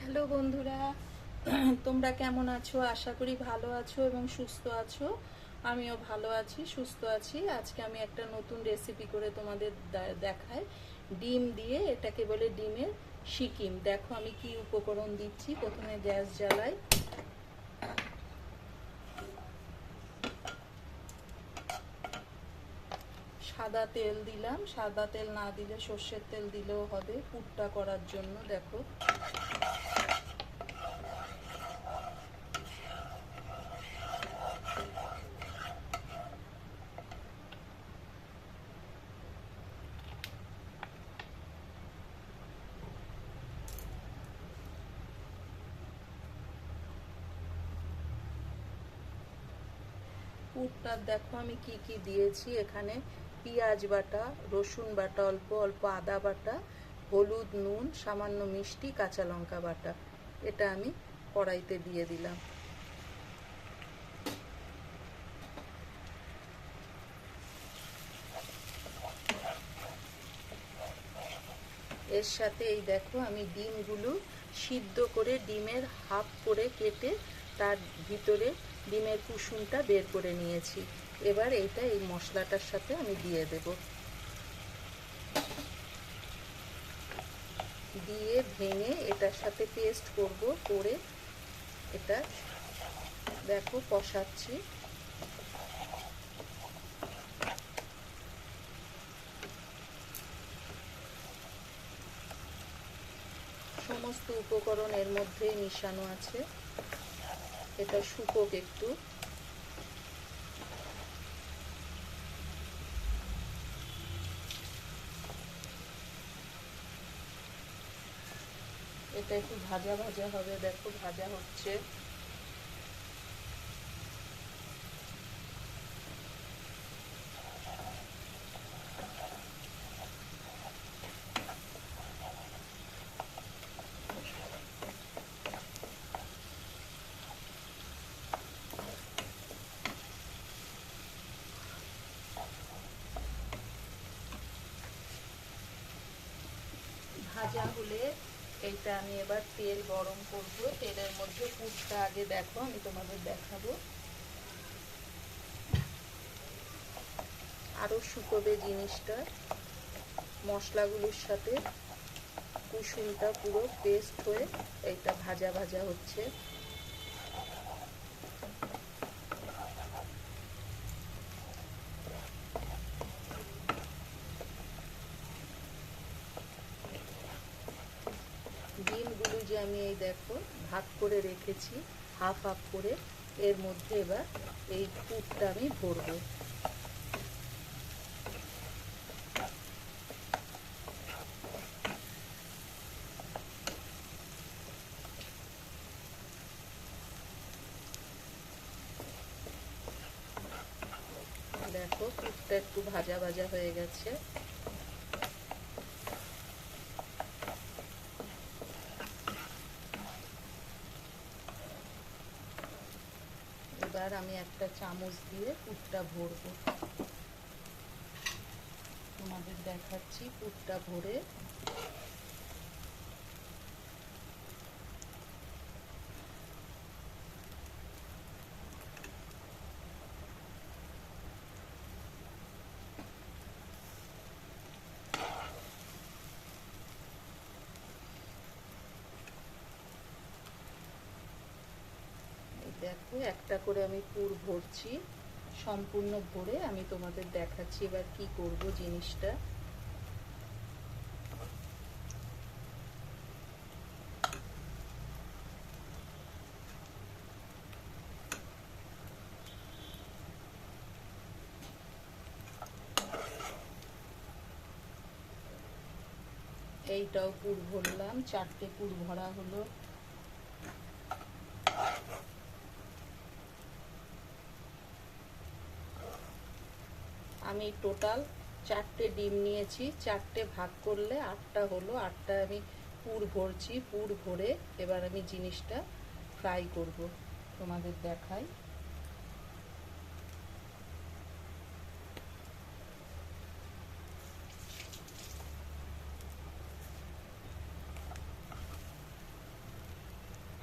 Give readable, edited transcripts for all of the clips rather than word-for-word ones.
Hello বন্ধুরা, তোমরা কেমন আছো? আশা করি ভালো আছো এবং সুস্থ আছো। আমিও ভালো আছি, সুস্থ আছি। আজকে আমি একটা নতুন রেসিপি করে তোমাদের দেখাই। ডিম দিয়ে, এটাকে বলে ডিমের সিকিম। দেখো আমি কি উপকরণ দিচ্ছি। প্রথমে গ্যাস জ্বালাই, সাদা তেল দিলাম। সাদা তেল না দিলে সর্ষের তেল দিলেও হবে পুরটা করার জন্য। দেখো পুরটা দেখো আমি কি কি দিয়েছি এখানে। পেঁয়াজ বাটা, রসুন বাটা, অল্প অল্প আদা বাটা, হলুদ, নুন, সামান্য মিষ্টি, কাঁচা লঙ্কা বাটা। এটা আমি কড়াইতে দিয়ে দিলাম। এর সাথে এই দেখো আমি ডিমগুলো সিদ্ধ করে ডিমের হাফ করে কেটে তার ভিতরে ডিমের কুসুমটা বের করে নিয়েছি। এবার এইটা এই মশলাটার সাথে আমি দিয়ে দেব। দিয়ে ভেঙে এটার সাথে পেস্ট করব। করে এটা দেখো কষাচ্ছি। সমস্ত উপকরণ এর মধ্যেই মিশানো আছে। এটা শুকোক একটু। এটা একটু ভাজা ভাজা হবে। দেখো ভাজা হচ্ছে। ভাজা হলে এইটা আমি এবার তেল গরম করব। তেলের মধ্যে পুরটা আগে দেখো আমি তোমাদের দেখাবো। আরো শুকোবে জিনিসটা। মশলাগুলোর সাথে কুসুমটা পুরো পেস্ট হয়ে এইটা ভাজা ভাজা হচ্ছে। ডিমগুলো যে আমি এই দেখো ভাগ করে রেখেছি হাফ হাফ করে, এর মধ্যে এবার এই পুরটা আমি ভরবো। দেখো পুরটা একটু ভাজা ভাজা হয়ে গেছে। এবার আমি একটা চামচ দিয়ে পুরটা ভরবো। তোমাদের দেখাচ্ছি পুরটা ভরে। দেখো একটা করে আমি পুর ভরছি। সম্পূর্ণ ভরে আমি তোমাদের দেখাচ্ছি এবার কি করব জিনিসটা। এইটাও পুর ভরলাম, 4টে পুর ভরা হলো। আমি টোটাল 4টে ডিম নিয়েছি। 4টে ভাগ করলে 8টা হলো। 8টা আমি পুর ভরছি। পুর ভরে এবার আমি জিনিসটা ফ্রাই করব। তোমাদের দেখাই।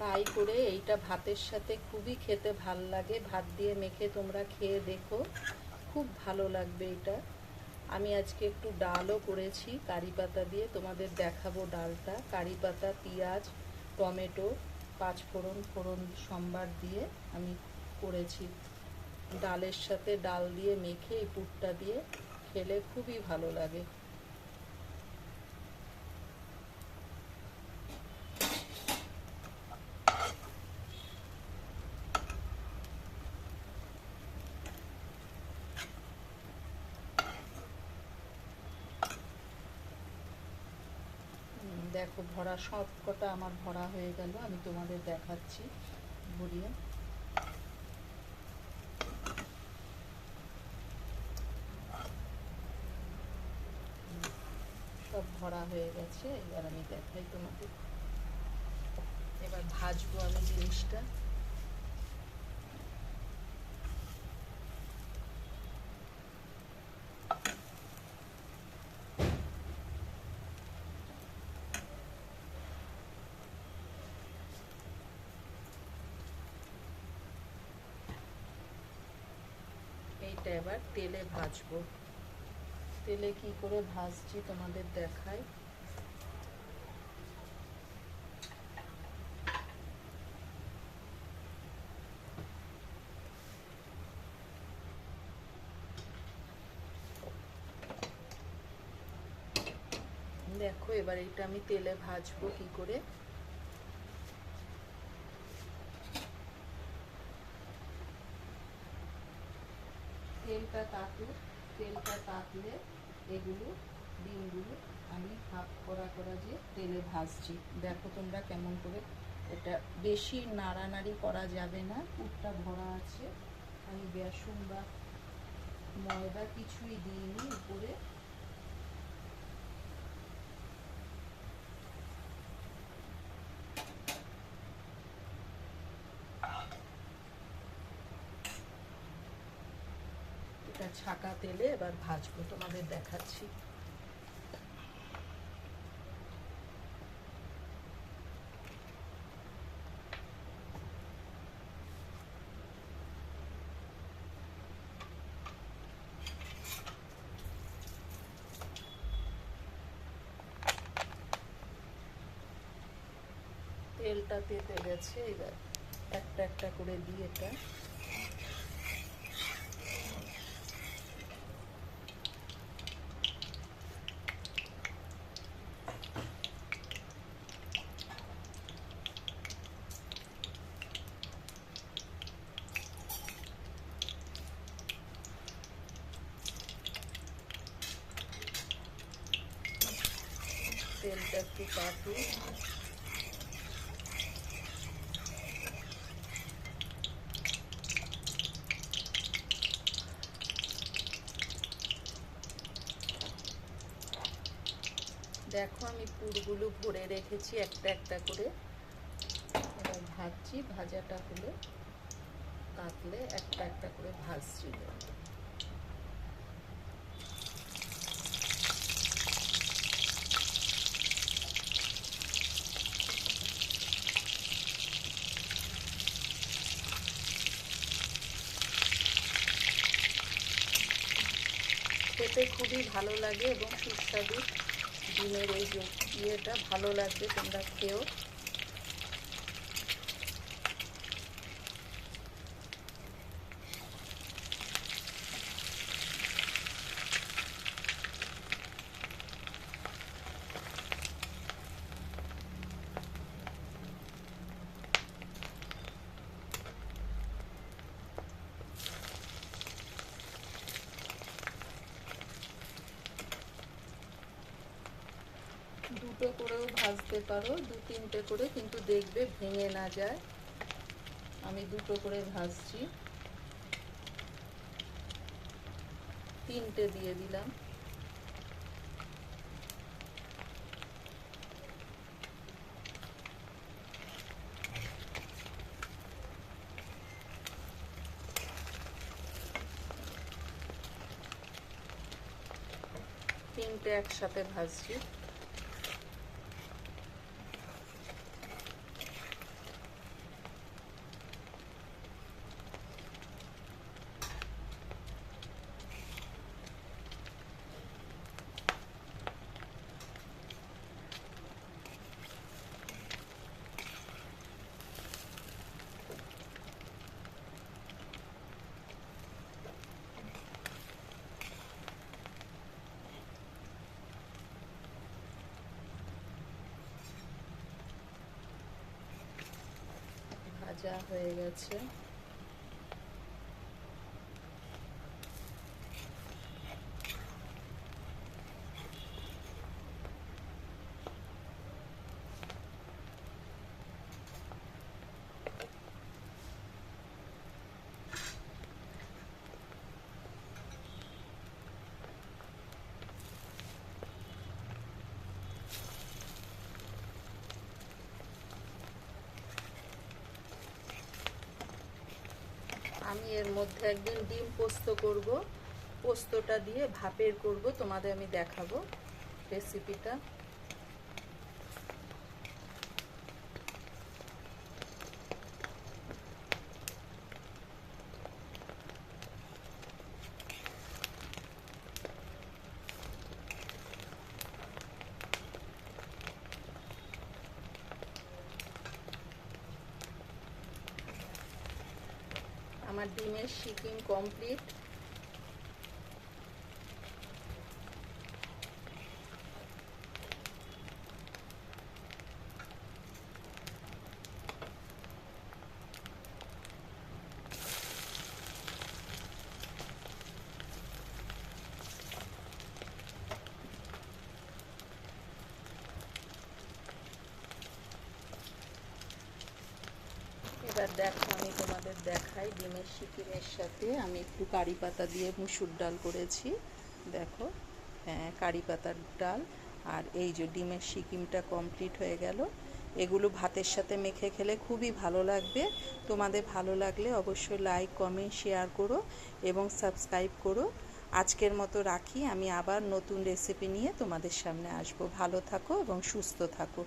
ফ্রাই করে এইটা ভাতের সাথে খুবই খেতে ভাল লাগে। ভাত দিয়ে মেখে তোমরা খেয়ে দেখো, খুব ভালো লাগবে এটা। আমি আজকে একটু ডালও করেছি কারি পাতা দিয়ে, তোমাদের দেখাবো ডালটা। কারি পাতা, পেঁয়াজ, টমেটো, পাঁচফোড়ন সম্বার দিয়ে আমি করেছি। ডালের সাথে ডাল দিয়ে মেখে এই পুরটা দিয়ে খেলে খুবই ভালো লাগে। দেখো ভরা, সব কটা আমার ভরা হয়ে গেল। আমি তোমাদের দেখাচ্ছি ভরিয়ে। সব ভরা হয়ে গেছে। এবার আমি দেখাই তোমাদের। এবার ভাজবো আমি জিনিসটা। এইটা এবার তেলে ভাজবো। তেলে কি করে ভাজছি তোমাদের দেখাই। দেখো এবার এটা আমি তেলে ভাজবো কি করে। তেলটা তাতুক, তেলটা তাতলে এগুলো ডিমগুলো আমি হাফ করা যে তেলে ভাজছি। দেখো তোমরা কেমন করে। এটা বেশি নাড়ানাড়ি করা যাবে না, পুরটা ভরা আছে। আমি বেসন বা ময়দা কিছুই দিইনি উপরে। এটা ছাকা তেলে এবার ভাজবো, তোমাদের দেখাচ্ছি। তেলটা তেতে গেছে, এবার একটা একটা করে দিয়ে এটা তেলটা একটু কাটু। দেখো আমি পুরগুলো ভরে রেখেছি একটা একটা করে। এবার ভাজছি, ভাজাটা হলে কাটলে একটা একটা করে ভাজছি। খেতে খুবই ভালো লাগে এবং সুস্বাদু। ডিমের এই যে ইয়েটা ভালো লাগবে, তোমরা খেও। দুটো করেও ভাজতে পারো, দু তিনটে করে, কিন্তু দেখবে ভেঙে না যায়। আমি দুটো করে ভাজছি। তিনটে দিয়ে দিলাম। তিনটে একসাথে ভাজছি। ভাজা হয়ে গেছে। আমি এর মধ্যে একদিন ডিম পোস্ত করব, পোস্তটা দিয়ে ভাপের করব, তোমাদের আমি দেখাবো রেসিপিটা। আমার ডিমের শিকিং কমপ্লিট। এবার দেখো আমি তোমাদের দেখাই, ডিমের শিকিমের সাথে আমি একটু কারি পাতা দিয়ে মুসুর ডাল করেছি, দেখো। হ্যাঁ, কারি পাতার ডাল। আর এই যে ডিমের শিকিমটা কমপ্লিট হয়ে গেল। এগুলো ভাতের সাথে মেখে খেলে খুবই ভালো লাগবে। তোমাদের ভালো লাগলে অবশ্যই লাইক, কমেন্ট, শেয়ার করো এবং সাবস্ক্রাইব করো। আজকের মতো রাখি, আমি আবার নতুন রেসিপি নিয়ে তোমাদের সামনে আসবো। ভালো থাকো এবং সুস্থ থাকো।